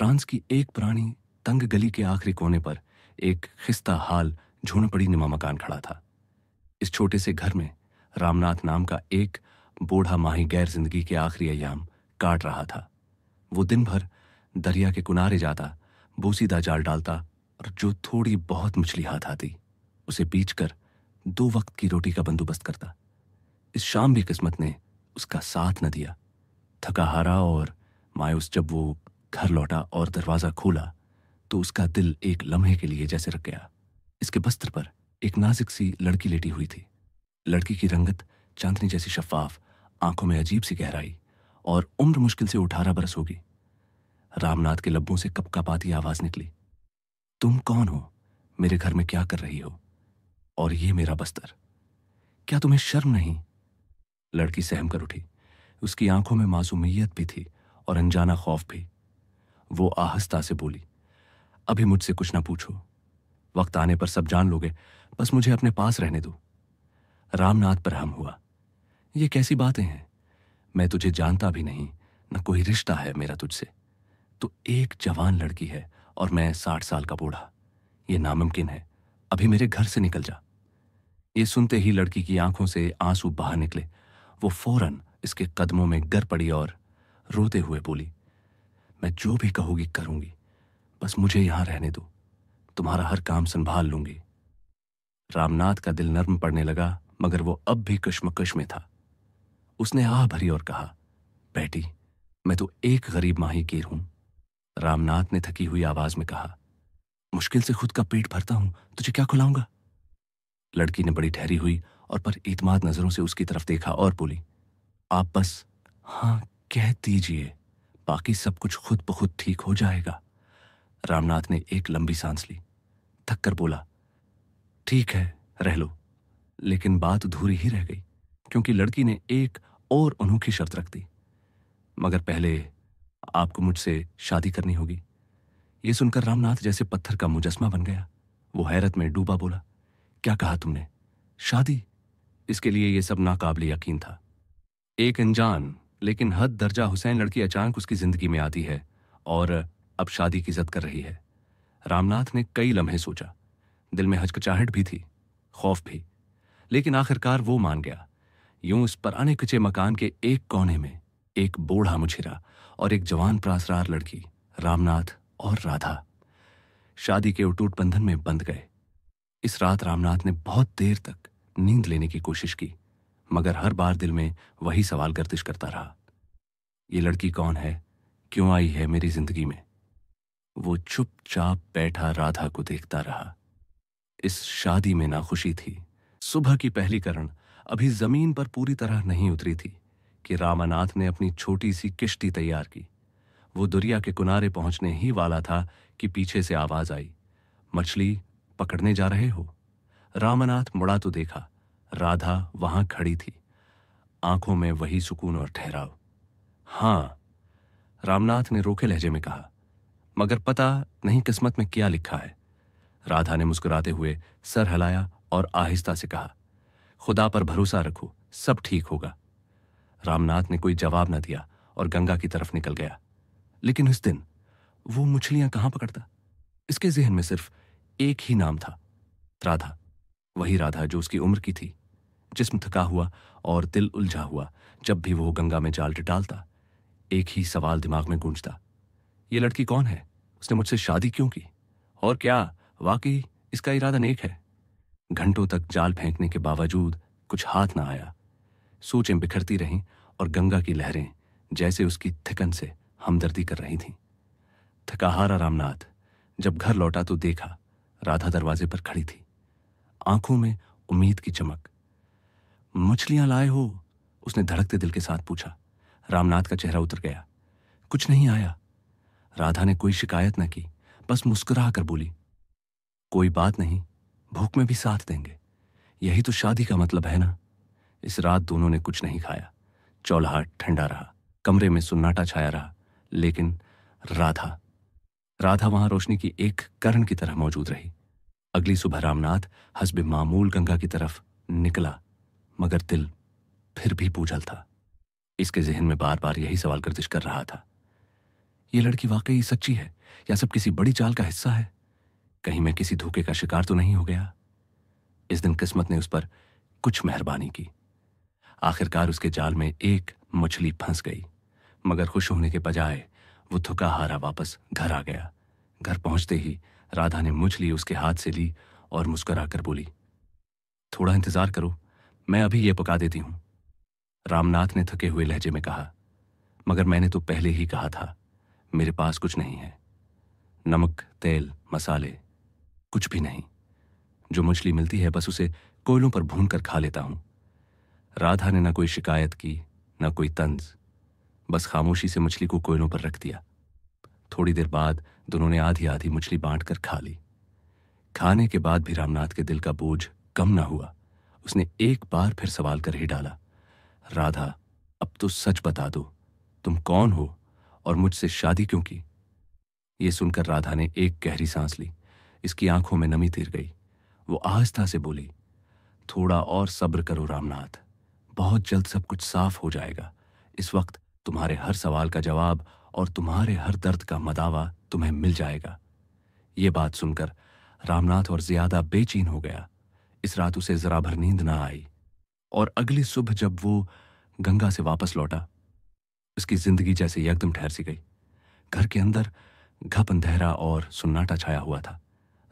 France की एक पुरानी तंग गली के आखिरी कोने पर एक खिस्ता हाल झोंपड़ी नुमा मकान खड़ा था। इस छोटे से घर में रामनाथ नाम का एक बूढ़ा माही गैर जिंदगी के आखिरी अय्याम काट रहा था। वो दिन भर दरिया के किनारे जाता, बोसीदा जाल डालता और जो थोड़ी बहुत मछली हाथ आती उसे बेचकर 2 वक्त की रोटी का बंदोबस्त करता। इस शाम भी किस्मत ने उसका साथ न दिया। थका हारा और मायूस जब वो घर लौटा और दरवाजा खोला तो उसका दिल एक लम्हे के लिए जैसे रुक गया। इसके बस्तर पर एक नाजुक सी लड़की लेटी हुई थी। लड़की की रंगत चांदनी जैसी शफाफ, आंखों में अजीब सी गहराई और उम्र मुश्किल से 18 बरस होगी। रामनाथ के लब्बों से कपकपाती आवाज निकली, तुम कौन हो? मेरे घर में क्या कर रही हो? और ये मेरा बस्तर, क्या तुम्हें शर्म नहीं? लड़की सहम कर उठी। उसकी आंखों में मासूमियत भी थी और अनजाना खौफ भी। वो आहिस्ता से बोली, अभी मुझसे कुछ ना पूछो, वक्त आने पर सब जान लोगे, बस मुझे अपने पास रहने दो। रामनाथ बरहम हुआ। ये कैसी बातें हैं? मैं तुझे जानता भी नहीं, न कोई रिश्ता है मेरा तुझसे। तो एक जवान लड़की है और मैं 60 साल का बूढ़ा। ये नामुमकिन है, अभी मेरे घर से निकल जा। ये सुनते ही लड़की की आंखों से आंसू बाहर निकले। वो फौरन इसके कदमों में गिर पड़ी और रोते हुए बोली, मैं जो भी कहोगी करूंगी, बस मुझे यहां रहने दो, तुम्हारा हर काम संभाल लूंगी। रामनाथ का दिल नर्म पड़ने लगा, मगर वो अब भी कश्मकश में था। उसने आह भरी और कहा, बेटी, मैं तो एक गरीब माहीगीर हूं। रामनाथ ने थकी हुई आवाज में कहा, मुश्किल से खुद का पेट भरता हूं, तुझे क्या खिलाऊंगा? लड़की ने बड़ी ठहरी हुई और पर इत्मीनान नजरों से उसकी तरफ देखा और बोली, आप बस हाँ कह दीजिए, बाकी सब कुछ खुद ब खुद ठीक हो जाएगा। रामनाथ ने एक लंबी सांस ली, थक कर बोला, ठीक है, रह लो। लेकिन बात अधूरी ही रह गई, क्योंकि लड़की ने एक और अनोखी शर्त रख दी, मगर पहले आपको मुझसे शादी करनी होगी। यह सुनकर रामनाथ जैसे पत्थर का मुजस्मा बन गया। वो हैरत में डूबा बोला, क्या कहा तुमने? शादी? इसके लिए यह सब नाकाबिल यकीन था। एक अनजान लेकिन हद दर्जा हुसैन लड़की अचानक उसकी जिंदगी में आती है और अब शादी की जिद कर रही है। रामनाथ ने कई लम्हे सोचा, दिल में हचकचाहट भी थी, खौफ भी, लेकिन आखिरकार वो मान गया। यूं उस पुराने कच्चे मकान के एक कोने में एक बूढ़ा मुछिरा और एक जवान प्रासरार लड़की, रामनाथ और राधा, शादी के अटूट बंधन में बंध गए। इस रात रामनाथ ने बहुत देर तक नींद लेने की कोशिश की, मगर हर बार दिल में वही सवाल गर्दिश करता रहा, ये लड़की कौन है? क्यों आई है मेरी जिंदगी में? वो चुपचाप बैठा राधा को देखता रहा। इस शादी में नाखुशी थी। सुबह की पहली किरण अभी जमीन पर पूरी तरह नहीं उतरी थी कि रामनाथ ने अपनी छोटी सी किश्ती तैयार की। वो दरिया के किनारे पहुंचने ही वाला था कि पीछे से आवाज आई, मछली पकड़ने जा रहे हो? रामनाथ मुड़ा तो देखा, राधा वहां खड़ी थी, आंखों में वही सुकून और ठहराव। हां, रामनाथ ने रोखे लहजे में कहा, मगर पता नहीं किस्मत में क्या लिखा है। राधा ने मुस्कुराते हुए सर हिलाया और आहिस्ता से कहा, खुदा पर भरोसा रखो, सब ठीक होगा। रामनाथ ने कोई जवाब न दिया और गंगा की तरफ निकल गया। लेकिन इस दिन वो मछलियां कहां पकड़ता? इसके जहन में सिर्फ एक ही नाम था, राधा। वही राधा जो उसकी उम्र की थी। जिस्म थका हुआ और दिल उलझा हुआ, जब भी वो गंगा में जाल डालता, एक ही सवाल दिमाग में गूंजता, ये लड़की कौन है? उसने मुझसे शादी क्यों की? और क्या वाकई इसका इरादा नेक है? घंटों तक जाल फेंकने के बावजूद कुछ हाथ ना आया। सोचें बिखरती रहीं और गंगा की लहरें जैसे उसकी थिकन से हमदर्दी कर रही थीं। थकाहारा रामनाथ जब घर लौटा तो देखा राधा दरवाजे पर खड़ी थी, आंखों में उम्मीद की चमक। मछलियां लाए हो? उसने धड़कते दिल के साथ पूछा। रामनाथ का चेहरा उतर गया। कुछ नहीं आया। राधा ने कोई शिकायत न की, बस मुस्कुरा कर बोली, कोई बात नहीं, भूख में भी साथ देंगे, यही तो शादी का मतलब है ना। इस रात दोनों ने कुछ नहीं खाया। चौलाहट ठंडा रहा, कमरे में सुन्नाटा छाया रहा, लेकिन राधा राधा वहां रोशनी की एक करण की तरह मौजूद रही। अगली सुबह रामनाथ हस्बे मामूल गंगा की तरफ निकला, मगर दिल फिर भी बोझल था। इसके जहन में बार बार यही सवाल गर्दिश कर रहा था, ये लड़की वाकई सच्ची है या सब किसी बड़ी चाल का हिस्सा है? कहीं मैं किसी धोखे का शिकार तो नहीं हो गया? इस दिन किस्मत ने उस पर कुछ मेहरबानी की। आखिरकार उसके जाल में एक मछली फंस गई, मगर खुश होने के बजाय वो थका हारा वापस घर आ गया। घर पहुंचते ही राधा ने मछली उसके हाथ से ली और मुस्कुराकर बोली, थोड़ा इंतजार करो, मैं अभी ये पका देती हूं। रामनाथ ने थके हुए लहजे में कहा, मगर मैंने तो पहले ही कहा था, मेरे पास कुछ नहीं है। नमक, तेल, मसाले, कुछ भी नहीं। जो मछली मिलती है बस उसे कोयलों पर भून कर खा लेता हूं। राधा ने न कोई शिकायत की, न कोई तंज, बस खामोशी से मछली को कोयलों पर रख दिया। थोड़ी देर बाद दोनों ने आधी आधी मछली बांट कर खा ली। खाने के बाद भी रामनाथ के दिल का बोझ कम ना हुआ। उसने एक बार फिर सवाल कर ही डाला, राधा, अब तो सच बता दो, तुम कौन हो और मुझसे शादी क्यों की? यह सुनकर राधा ने एक गहरी सांस ली। इसकी आंखों में नमी तिर गई। वो आहिस्ता से बोली, थोड़ा और सब्र करो रामनाथ, बहुत जल्द सब कुछ साफ हो जाएगा। इस वक्त तुम्हारे हर सवाल का जवाब और तुम्हारे हर दर्द का मदावा तुम्हें मिल जाएगा। ये बात सुनकर रामनाथ और ज्यादा बेचैन हो गया। इस रात उसे जरा भर नींद ना आई और अगली सुबह जब वो गंगा से वापस लौटा, उसकी जिंदगी जैसे एकदम ठहर सी गई। घर के अंदर घप अंधेरा और सुन्नाटा छाया हुआ था।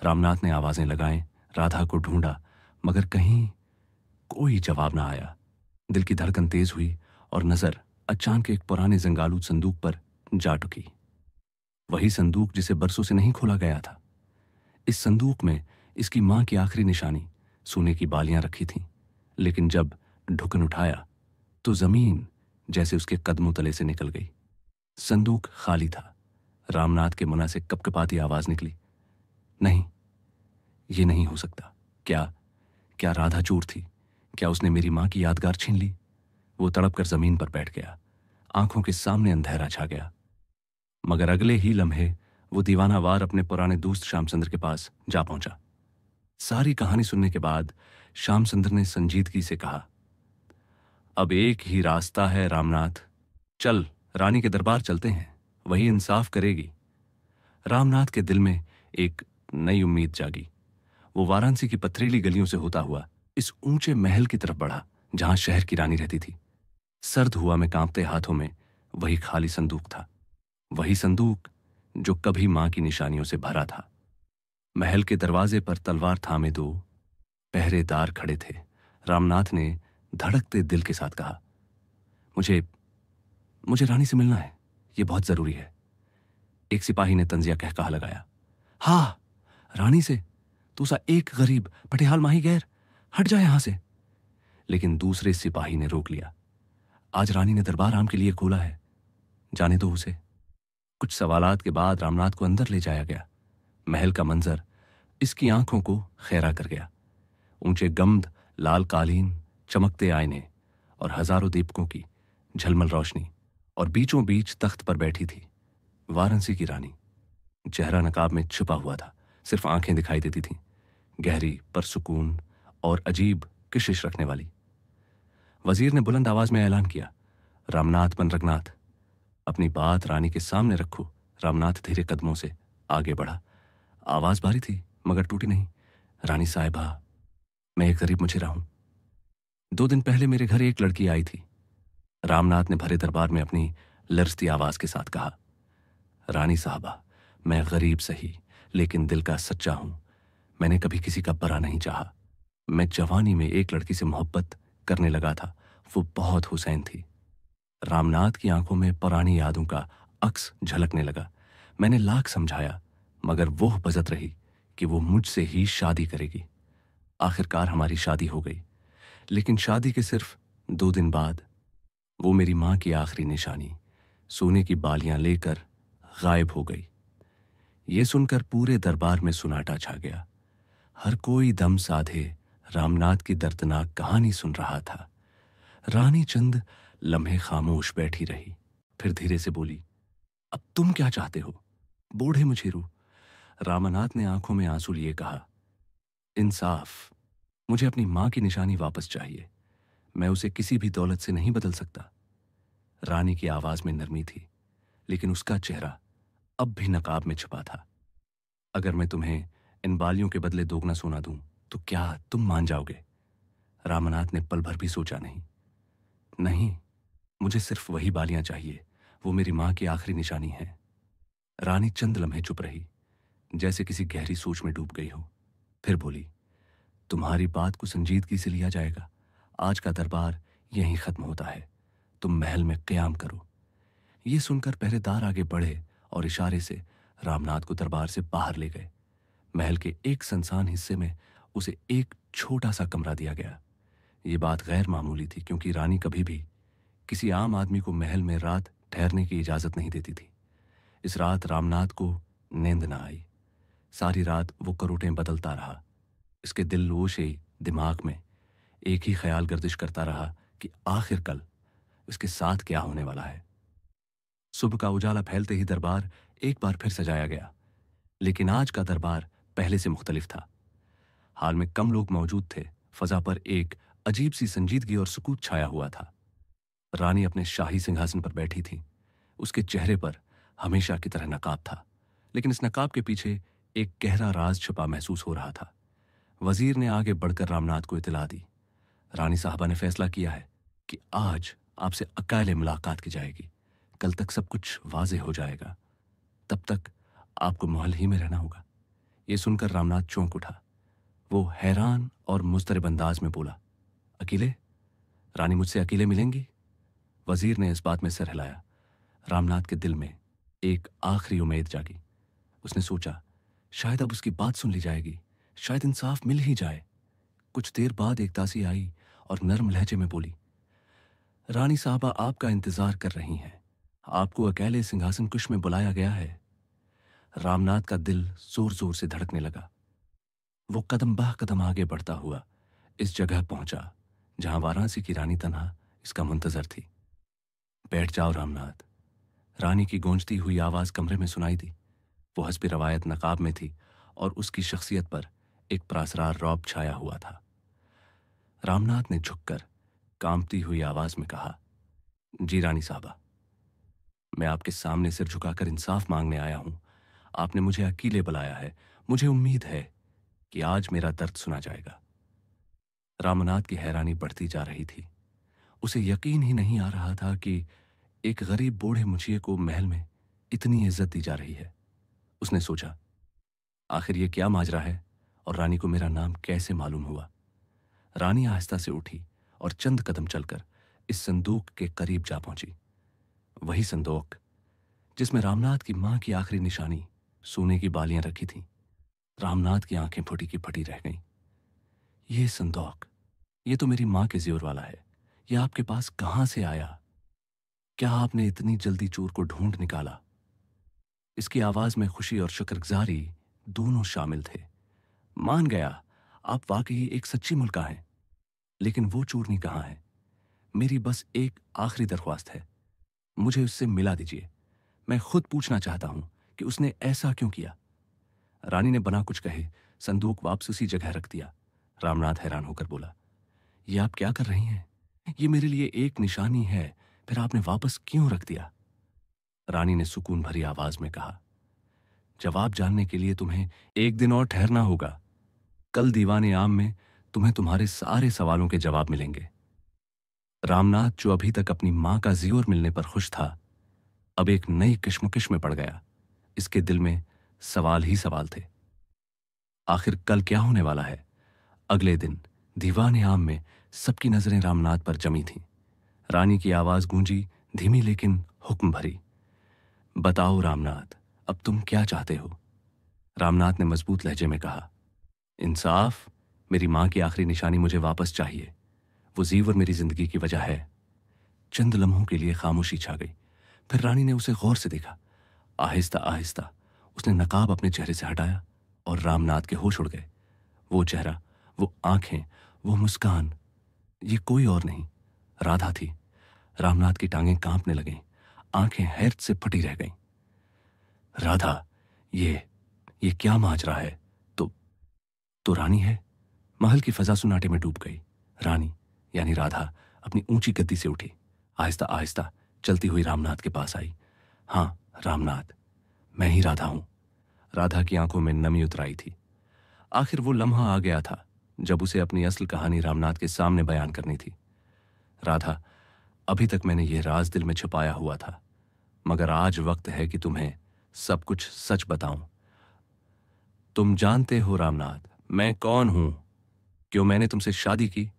रामनाथ ने आवाजें लगाएं, राधा को ढूंढा, मगर कहीं कोई जवाब ना आया। दिल की धड़कन तेज हुई और नजर अचानक एक पुराने जंगालू संदूक पर जा टुकी। वही संदूक जिसे बरसों से नहीं खोला गया था। इस संदूक में इसकी मां की आखिरी निशानी, सोने की बालियां रखी थीं, लेकिन जब ढुकन उठाया तो जमीन जैसे उसके कदमों तले से निकल गई। संदूक खाली था। रामनाथ के मुंह से कपकपाती आवाज निकली, नहीं, ये नहीं हो सकता। क्या क्या राधा चोर थी? क्या उसने मेरी मां की यादगार छीन ली? वो तड़प कर जमीन पर बैठ गया। आंखों के सामने अंधेरा छा गया। मगर अगले ही लम्हे वो दीवानावार अपने पुराने दोस्त श्यामचंद्र के पास जा पहुंचा। सारी कहानी सुनने के बाद श्यामचंद्र ने संजीदगी से कहा, अब एक ही रास्ता है रामनाथ, चल रानी के दरबार चलते हैं, वही इंसाफ करेगी। रामनाथ के दिल में एक नई उम्मीद जागी। वो वाराणसी की पथरीली गलियों से होता हुआ इस ऊंचे महल की तरफ बढ़ा जहां शहर की रानी रहती थी। सर्द हुआ में कांपते हाथों में वही खाली संदूक था, वही संदूक जो कभी मां की निशानियों से भरा था। महल के दरवाजे पर तलवार थामे दो पहरेदार खड़े थे। रामनाथ ने धड़कते दिल के साथ कहा, मुझे मुझे रानी से मिलना है, यह बहुत जरूरी है। एक सिपाही ने तंजिया कह कहा लगाया, हाँ, रानी से? तू सा एक गरीब पटियाल माही गैर, हट जा यहां से। लेकिन दूसरे सिपाही ने रोक लिया, आज रानी ने दरबार आम के लिए खोला है, जाने दो उसे। कुछ सवालात के बाद रामनाथ को अंदर ले जाया गया। महल का मंजर इसकी आंखों को खैरा कर गया। ऊंचे गम्द, लाल कालीन, चमकते आईने और हजारों दीपकों की झलमल रोशनी, और बीचों बीच तख्त पर बैठी थी वाराणसी की रानी। चेहरा नकाब में छुपा हुआ था, सिर्फ आंखें दिखाई देती थीं, गहरी पर सुकून और अजीब कशिश रखने वाली। वजीर ने बुलंद आवाज में ऐलान किया, रामनाथ बन रघुनाथ, अपनी बात रानी के सामने रखो। रामनाथ धीरे कदमों से आगे बढ़ा। आवाज भारी थी मगर टूटी नहीं, रानी साहिबा, मैं एक गरीब मुझे हूं। 2 दिन पहले मेरे घर एक लड़की आई थी। रामनाथ ने भरे दरबार में अपनी लरजती आवाज के साथ कहा, रानी साहबा, मैं गरीब सही लेकिन दिल का सच्चा हूं। मैंने कभी किसी का बुरा नहीं चाहा। मैं जवानी में एक लड़की से मोहब्बत करने लगा था, वो बहुत हुसैन थी। रामनाथ की आंखों में पुरानी यादों का अक्स झलकने लगा। मैंने लाख समझाया मगर वो बजत रही कि वो मुझसे ही शादी करेगी। आखिरकार हमारी शादी हो गई, लेकिन शादी के सिर्फ 2 दिन बाद वो मेरी मां की आखिरी निशानी, सोने की बालियां लेकर गायब हो गई। ये सुनकर पूरे दरबार में सुनाटा छा गया। हर कोई दम साधे रामनाथ की दर्दनाक कहानी सुन रहा था। रानी चंद लम्हे खामोश बैठी रही, फिर धीरे से बोली, अब तुम क्या चाहते हो बूढ़े मुझेरू? रामनाथ ने आंखों में आंसू लिए कहा, इंसाफ, मुझे अपनी मां की निशानी वापस चाहिए। मैं उसे किसी भी दौलत से नहीं बदल सकता। रानी की आवाज में नरमी थी, लेकिन उसका चेहरा अब भी नकाब में छुपा था। अगर मैं तुम्हें इन बालियों के बदले दोगुना सोना दूं तो क्या तुम मान जाओगे? रामनाथ ने पल भर भी सोचा नहीं। नहीं, मुझे सिर्फ वही बालियां चाहिए, वो मेरी मां की आखिरी निशानी है। रानी चंद लम्हे चुप रही, जैसे किसी गहरी सोच में डूब गई हो। फिर बोली, तुम्हारी बात को संजीदगी से लिया जाएगा। आज का दरबार यहीं खत्म होता है। तुम महल में क़याम करो। ये सुनकर पहरेदार आगे बढ़े और इशारे से रामनाथ को दरबार से बाहर ले गए। महल के एक सुनसान हिस्से में उसे एक छोटा सा कमरा दिया गया। ये बात गैर मामूली थी, क्योंकि रानी कभी भी किसी आम आदमी को महल में रात ठहरने की इजाजत नहीं देती थी। इस रात रामनाथ को नींद न आई। सारी रात वो करोटें बदलता रहा। इसके दिललोशे दिमाग में एक ही ख्याल गर्दिश करता रहा कि आखिर कल इसके साथ क्या होने वाला है। सुबह का उजाला फैलते ही दरबार एक बार फिर सजाया गया, लेकिन आज का दरबार पहले से मुख्तलिफ था। हाल में कम लोग मौजूद थे। फजा पर एक अजीब सी संजीदगी और सुकूत छाया हुआ था। रानी अपने शाही सिंहासन पर बैठी थी। उसके चेहरे पर हमेशा की तरह नकाब था, लेकिन इस नकाब के पीछे एक गहरा राज छुपा महसूस हो रहा था। वजीर ने आगे बढ़कर रामनाथ को इतला दी, रानी साहबा ने फैसला किया है कि आज आपसे अकेले मुलाकात की जाएगी। कल तक सब कुछ वाज़ेह हो जाएगा। तब तक आपको महल ही में रहना होगा। यह सुनकर रामनाथ चौंक उठा। वो हैरान और मुस्तरिब अंदाज में बोला, अकेले? रानी मुझसे अकेले मिलेंगी? वजीर ने इस बात में सिर हिलाया। रामनाथ के दिल में एक आखिरी उम्मीद जागी। उसने सोचा, शायद अब उसकी बात सुन ली जाएगी, शायद इंसाफ मिल ही जाए। कुछ देर बाद एक दासी आई और नर्म लहजे में बोली, रानी साहबा आपका इंतजार कर रही हैं। आपको अकेले सिंहासन कुश में बुलाया गया है। रामनाथ का दिल जोर जोर से धड़कने लगा। वो कदम बा कदम आगे बढ़ता हुआ इस जगह पहुंचा जहां वाराणसी की रानी तन्हा इसका मुंतजर थी। बैठ जाओ रामनाथ। रानी की गूंजती हुई आवाज कमरे में सुनाई दी। वो हस्बे रवायत नकाब में थी और उसकी शख्सियत पर एक प्रासरार रौब छाया हुआ था। रामनाथ ने झुककर कांपती हुई आवाज में कहा, जी रानी साहबा, मैं आपके सामने सिर झुकाकर इंसाफ मांगने आया हूं। आपने मुझे अकेले बुलाया है। मुझे उम्मीद है कि आज मेरा दर्द सुना जाएगा। रामनाथ की हैरानी बढ़ती जा रही थी। उसे यकीन ही नहीं आ रहा था कि एक गरीब बूढ़े मुछिए को महल में इतनी इज्जत दी जा रही है। उसने सोचा, आखिर ये क्या माजरा है और रानी को मेरा नाम कैसे मालूम हुआ? रानी आहिस्ता से उठी और चंद कदम चलकर इस संदूक के करीब जा पहुंची। वही संदूक जिसमें रामनाथ की मां की आखिरी निशानी सोने की बालियां रखी थीं। रामनाथ की आंखें फटी की फटी रह गईं। ये संदूक, ये तो मेरी मां के ज़ेवर वाला है। ये आपके पास कहां से आया? क्या आपने इतनी जल्दी चोर को ढूंढ निकाला? इसकी आवाज में खुशी और शुक्रगुजारी दोनों शामिल थे। मान गया, आप वाकई एक सच्ची मुल्का हैं। लेकिन वो चोरनी कहां है? मेरी बस एक आखिरी दरख्वास्त है, मुझे उससे मिला दीजिए। मैं खुद पूछना चाहता हूं कि उसने ऐसा क्यों किया। रानी ने बिना कुछ कहे संदूक वापस उसी जगह रख दिया। रामनाथ हैरान होकर बोला, ये आप क्या कर रही हैं? ये मेरे लिए एक निशानी है, फिर आपने वापस क्यों रख दिया? रानी ने सुकून भरी आवाज में कहा, जवाब जानने के लिए तुम्हें एक दिन और ठहरना होगा। कल दीवाने आम में तुम्हें तुम्हारे सारे सवालों के जवाब मिलेंगे। रामनाथ, जो अभी तक अपनी मां का ज़ेवर मिलने पर खुश था, अब एक नई किश्मकिश में पड़ गया। इसके दिल में सवाल ही सवाल थे। आखिर कल क्या होने वाला है? अगले दिन दीवाने आम में सबकी नजरें रामनाथ पर जमी थीं। रानी की आवाज गूंजी, धीमी लेकिन हुक्म भरी, बताओ रामनाथ, अब तुम क्या चाहते हो? रामनाथ ने मजबूत लहजे में कहा, इंसाफ। मेरी मां की आखिरी निशानी मुझे वापस चाहिए। वो ज़ेवर मेरी जिंदगी की वजह है। चंद लम्हों के लिए खामोशी छा गई। फिर रानी ने उसे गौर से देखा। आहिस्ता आहिस्ता उसने नकाब अपने चेहरे से हटाया और रामनाथ के होश उड़ गए। वो चेहरा, वो आंखें, वो मुस्कान, ये कोई और नहीं, राधा थी। रामनाथ की टांगें कांपने लगीं, आंखें हैरत से फटी रह गईं। राधा, ये क्या माजरा है? तो रानी है? महल की फजा सुनाटे में डूब गई। रानी यानी राधा अपनी ऊंची गद्दी से उठी, आहिस्ता आहिस्ता चलती हुई रामनाथ के पास आई। हाँ रामनाथ, मैं ही राधा हूं। राधा की आंखों में नमी उतर आई थी। आखिर वो लम्हा आ गया था जब उसे अपनी असल कहानी रामनाथ के सामने बयान करनी थी। राधा, अभी तक मैंने ये राज दिल में छुपाया हुआ था, मगर आज वक्त है कि तुम्हें सब कुछ सच बताऊं। तुम जानते हो रामनाथ, मैं कौन हूं, क्यों मैंने तुमसे शादी की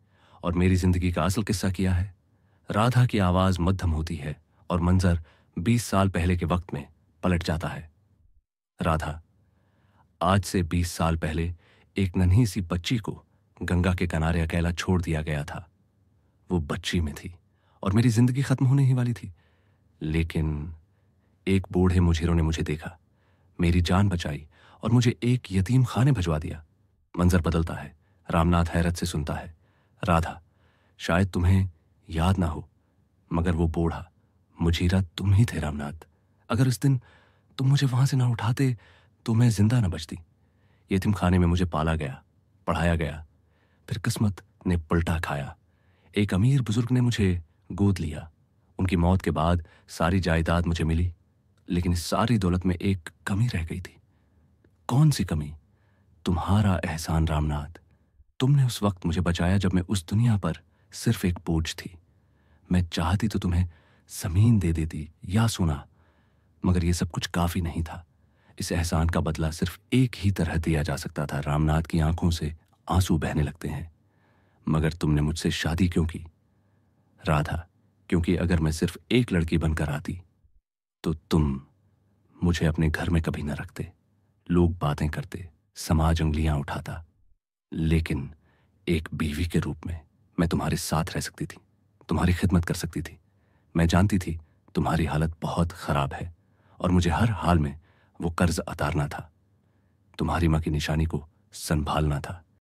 और मेरी जिंदगी का असल किस्सा किया है। राधा की आवाज मध्यम होती है और मंजर 20 साल पहले के वक्त में पलट जाता है। राधा, आज से 20 साल पहले एक नन्ही सी बच्ची को गंगा के किनारे अकेला छोड़ दिया गया था। वो बच्ची में थी और मेरी जिंदगी खत्म होने ही वाली थी, लेकिन एक बूढ़े मुझेरों ने मुझे देखा, मेरी जान बचाई और मुझे एक यतीम खाने भिजवा दिया। मंजर बदलता है। रामनाथ हैरत से सुनता है। राधा, शायद तुम्हें याद ना हो, मगर वो बूढ़ा मुजीरा तुम ही थे रामनाथ। अगर उस दिन तुम मुझे वहां से ना उठाते तो मैं जिंदा ना बचती। यतीम खाने में मुझे पाला गया, पढ़ाया गया, फिर किस्मत ने पलटा खाया। एक अमीर बुजुर्ग ने मुझे गोद लिया। उनकी मौत के बाद सारी जायदाद मुझे मिली, लेकिन इस सारी दौलत में एक कमी रह गई थी। कौन सी कमी? तुम्हारा एहसान रामनाथ। तुमने उस वक्त मुझे बचाया जब मैं उस दुनिया पर सिर्फ एक बोझ थी। मैं चाहती तो तुम्हें जमीन दे देती या सोना, मगर यह सब कुछ काफी नहीं था। इस एहसान का बदला सिर्फ एक ही तरह दिया जा सकता था। रामनाथ की आंखों से आंसू बहने लगते हैं। मगर तुमने मुझसे शादी क्यों की? राधा, क्योंकि अगर मैं सिर्फ एक लड़की बनकर आती तो तुम मुझे अपने घर में कभी न रखते। लोग बातें करते, समाज उंगलियां उठाता, लेकिन एक बीवी के रूप में मैं तुम्हारे साथ रह सकती थी, तुम्हारी खिदमत कर सकती थी। मैं जानती थी तुम्हारी हालत बहुत खराब है और मुझे हर हाल में वो कर्ज उतारना था, तुम्हारी मां की निशानी को संभालना था।